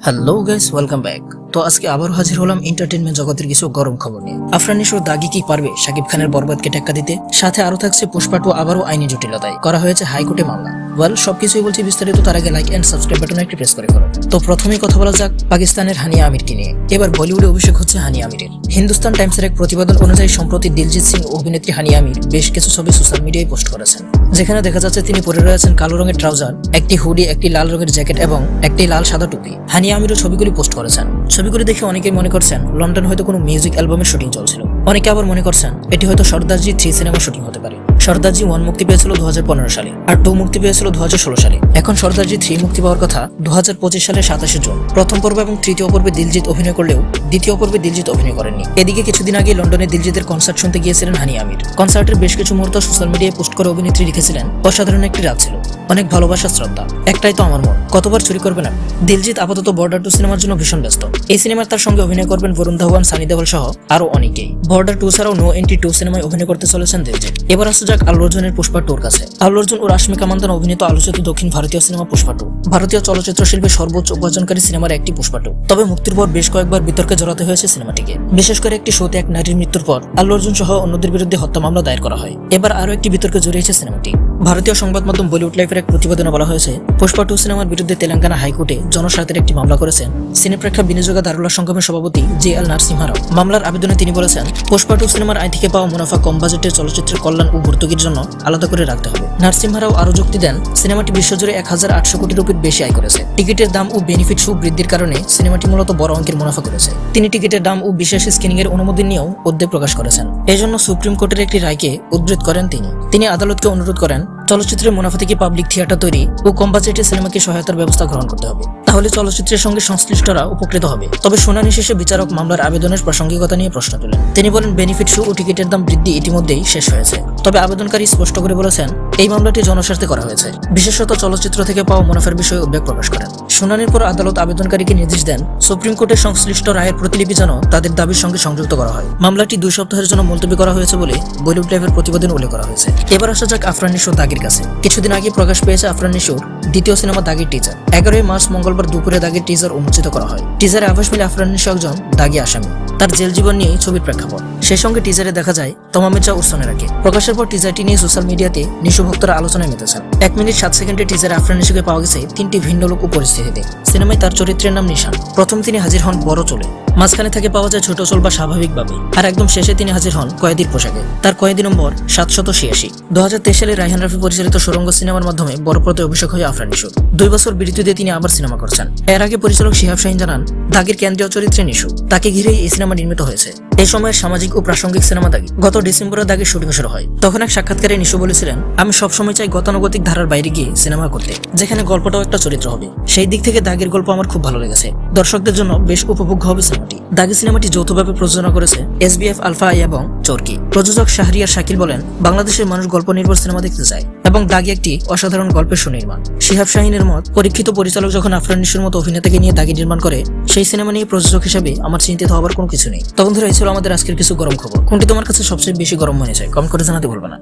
Hello guys, welcome back. তো আজকে আবার হাজির হলাম এন্টারটেইনমেন্ট জগতের কিছু গরম খবর নিয়ে। আফরান নিশোর দাগি কি পারবে শাকিব খানের বরবাদকে টেক্কা দিতে? সাথে আরো থাকছে পুষ্পা 2 আবারও আইনি জটিলতায় করা হয়েছে হাইকোর্টে মামলা। ওয়েল, সবকিছুই বলছি বিস্তারিত, তার আগে লাইক এন্ড সাবস্ক্রাইব বাটনে একটি প্রেস করে ফেলো। তো প্রথমেই কথা বলা যাক পাকিস্তানের হানিয়া আমিরকে নিয়ে। এবার বলিউডে অভিষেক হচ্ছে হানিয়া আমিরের। হিন্দুস্তান টাইমসের এক প্রতিবেদন অনুযায়ী সম্প্রতি দিলজিৎ সিং অভিনেত্রী হানিয়া আমির বেশ কিছু ছবি সোশ্যাল মিডিয়ায় পোস্ট করেছেন, যেখানে দেখা যাচ্ছে তিনি পরে রয়েছেন কালো রঙের ট্রাউজার, একটি হুডি, একটি লাল রঙের জ্যাকেট এবং একটি লাল সাদা টুপি। হানিয়া আমিরও ছবিগুলি পোস্ট করেছেন। ছবিগুলি দেখে অনেকেই মনে করছেন লন্ডন হয়তো কোনো মিউজিক অ্যালবামের শুটিং চলছিল। অনেকে আবার মনে করছেন এটি হয়তো সর্দারজি 3 সিনেমার শুটিং হতে পারে। সর্দারজি 1 মুক্তি পেয়েছিল 2015 সালে আর 2 মুক্তি পেয়েছিল 2016 সালে। এখন সর্দারজি 3 মুক্তি পাওয়ার কথা 2025 সালের 27 জুন। প্রথম পর্ব এবং তৃতীয় পর্বে দিলজিৎ অভিনয় করলেও দ্বিতীয় পর্বে দিলজিৎ অভিনয় করেননি। এদিকে কিছুদিন আগে লন্ডনে দিলজিতের কনসার্ট শুনতে গিয়েছিলেন হানিয়া আমির। কনসার্টের বেশ কিছু মুহূর্ত সোশ্যাল মিডিয়ায় পোস্ট করে অভিনেত্রী লিখেছিলেন, অসাধারণ একটি রাত ছিল, অনেক ভালোবাসা, শ্রদ্ধা, একটাই তো আমার মন, কতবার চুরি করবেন আপনি। দিলজিৎ আপাতত বর্ডার 2 সিনেমার জন্য ভীষণ ব্যস্ত। এই সিনেমার তার সঙ্গে অভিনয় করবেন বরুণ ধাওয়ান, সানি দেওয়াল সহ আরো অনেকেই। বর্ডার 2 ছাড়াও নো এন্ট্রি 2 সিনেমায় অভিনয় করতে চলেছেন দিলজিৎ। এবার আসা যাক আল্লু অর্জুনের পুষ্পা 2 কাছে। আল্লু অর্জুন ও রাশমিকা মান্দানা অভিনীত আলোচিত দক্ষিণ ভারতীয় সিনেমা পুষ্পা 2 ভারতীয় চলচ্চিত্র শিল্পের সর্বোচ্চ উপার্জনকারী সিনেমার একটি পুষ্পা 2। তবে মুক্তির পর বেশ কয়েকবার বিতর্কে জড়াতে হয়েছে সিনেমাটিকে। বিশেষ করে একটি শোতে এক নারীর মৃত্যুর পর আল্লু অর্জুন সহ অন্যদের বিরুদ্ধে হত্যা মামলা দায়ের করা হয়। এবার আরো একটি বিতর্কে জড়িয়েছে সিনেমাটি। ভারতীয় সংবাদ মাধ্যম বলিউড লাইফের এক প্রতিবেদনে বলা হয়েছে, পুষ্পা 2 সিনেমার বিরুদ্ধে তেলেঙ্গানা হাইকোর্টে জনস্বার্থের একটি মামলা করেছেন সিনেপ্রেক্ষা বিনিয়োগা দারুল্লাহ সংগমের সভাপতি JL নারসিমহা রাও। মামলার আবেদনে তিনি বলেছেন, পুষ্পা 2 সিনেমার আয় থেকে পাওয়া মুনাফা কম বাজেটের চলচ্চিত্রের কল্যাণ ও ভর্তুকির জন্য আলাদা করে রাখতে হবে। নারসিমহা রাও আরো যুক্তি দেন, সিনেমাটি বিশ্বজুড়ে 1800 কোটি রুপির বেশি আয় করেছে। টিকিটের দাম ও বেনিফিট শো বৃদ্ধির কারণে সিনেমাটি মূলত বড় অঙ্কের মুনাফা করেছে। তিনি টিকিটের দাম ও বিশেষ স্ক্রিনিং এর অনুমোদন নিয়েও উদ্বেগ প্রকাশ করেছেন। এজন্য সুপ্রিম কোর্টের একটি রায়কে উদ্ধৃত করেন তিনি আদালতকে অনুরোধ করেন চলচ্চিত্রের মুনাফা থেকে পাবলিক থিয়েটার তৈরি ও কম বাজেটের সিনেমাকে সহায়তার ব্যবস্থা গ্রহণ করতে হবে, তাহলে চলচ্চিত্রের সঙ্গে সংশ্লিষ্টরা উপকৃত হবে। তবে শুনানি শেষে বিচারক মামলার আবেদনের প্রাসঙ্গিকতা নিয়ে প্রশ্ন তোলেন। তিনি বলেন, বেনিফিট শো ও টিকিটের দাম বৃদ্ধি ইতিমধ্যেই শেষ হয়েছে। তবে আবেদনকারী স্পষ্ট করে বলেছেন, এই মামলাটি জনস্বার্থে করা হয়েছে, বিশেষত চলচ্চিত্র থেকে পাওয়া মুনাফার বিষয়ে উদ্বেগ প্রকাশ করেন। শুনানির পর আদালত আবেদনকারীকে নির্দেশ দেন সুপ্রিম কোর্টের সংশ্লিষ্ট রায়ের প্রতিলিপি যেন তাদের দাবির সঙ্গে সংযুক্ত করা হয়। মামলাটি 2 সপ্তাহের জন্য মুলতবি করা হয়েছে বলে বলিউড লাইভের প্রতিবেদনে উল্লেখ করা হয়েছে। এবার আসা যাক আফরান নিশোর দাগির কাছে। কিছুদিন আগে প্রকাশ পেয়েছে আফরান নিশোর দ্বিতীয় সিনেমা দাগির টিজার। 11 মার্চ মঙ্গলবার দুপুরে দাগির টিজার উন্মোচিত করা হয়। টিজারে আভাস মিলে আফরান নিশো একজন দাগি আসামি, তার জেল জীবন নিয়ে ছবির প্রেক্ষাপট। সেই সঙ্গে টিজারে দেখা যায় তমা মির্জা ও সোনেরাকে। প্রকাশের পর টিজারটি নিয়ে সোশ্যাল মিডিয়াতে নিশো ভক্তরা আলোচনায় মেতেছেন। 1 মিনিট 7 সেকেন্ডে টিজারে আফরান নিশোকে পাওয়া গেছে 3টি ভিন্ন লোক ও পরিস্থিতিতে। সিনেমায় তার চরিত্রের নাম নিশান। প্রথম তিনি হাজির হন বড় চুলে, মাঝখানে থেকে পাওয়া যায় ছোট চুল বা স্বাভাবিকভাবে, আর একদম শেষে তিনি হাজির হন কয়েদির পোশাকে। তার কয়েদি নম্বর 786। 2023 সালে রায়হান রাফি পরিচালিত সুরঙ্গ সিনেমার মাধ্যমে বড় পর্দায় অভিষেক হয় আফরান নিশোর। 2 বছর বিরতি দিয়ে তিনি আবার সিনেমা করছেন। এর আগে পরিচালক শিহাব শাহীন জানান, দাগির কেন্দ্রীয় চরিত্রে নিশো, তাকে ঘিরেই এই সিনেমা নির্মিত হয়েছে। এই সময়ের সামাজিক ও প্রাসঙ্গিক সিনেমা দাগি। গত ডিসেম্বরে দাগির শুটিং শুরু হয়। তখন এক সাক্ষাৎকারে নিশো বলেছিলেন, আমি সবসময় চাই গতানুগতিক ধারার বাইরে গিয়ে সিনেমা করতে, যেখানে গল্পটাও একটা চরিত্র হবে। সেই দিক থেকে দাগির গল্প আমার খুব ভালো লেগেছে। দর্শকদের জন্য বেশ উপভোগ্য হবে সিনেমাটি। দাগি সিনেমাটি যৌথভাবে প্রযোজনা করেছে SBF আলফা এবং চরকি। প্রযোজক শাহরিয়ার শাকিল বলেন, বাংলাদেশের মানুষ গল্প নির্ভর সিনেমা দেখতে চায় এবং দাগি একটি অসাধারণ গল্পের সুনির্মাণ। শিহাব শাহীনের মত, পরীক্ষিত পরিচালক যখন আফরান নিশোর মতো অভিনেতাকে নিয়ে দাগি নির্মাণ করে, সেই সিনেমা নিয়ে প্রযোজক হিসেবে আমার চিন্তিত হবার কোনো কিছু নেই। তখন ধরে এই ছিল আমাদের আজকের কিছু গরম খবর। কোনটি তোমার কাছে সবচেয়ে বেশি গরম মনে চায় কমেন্ট করে জানাতে ভুলবে না।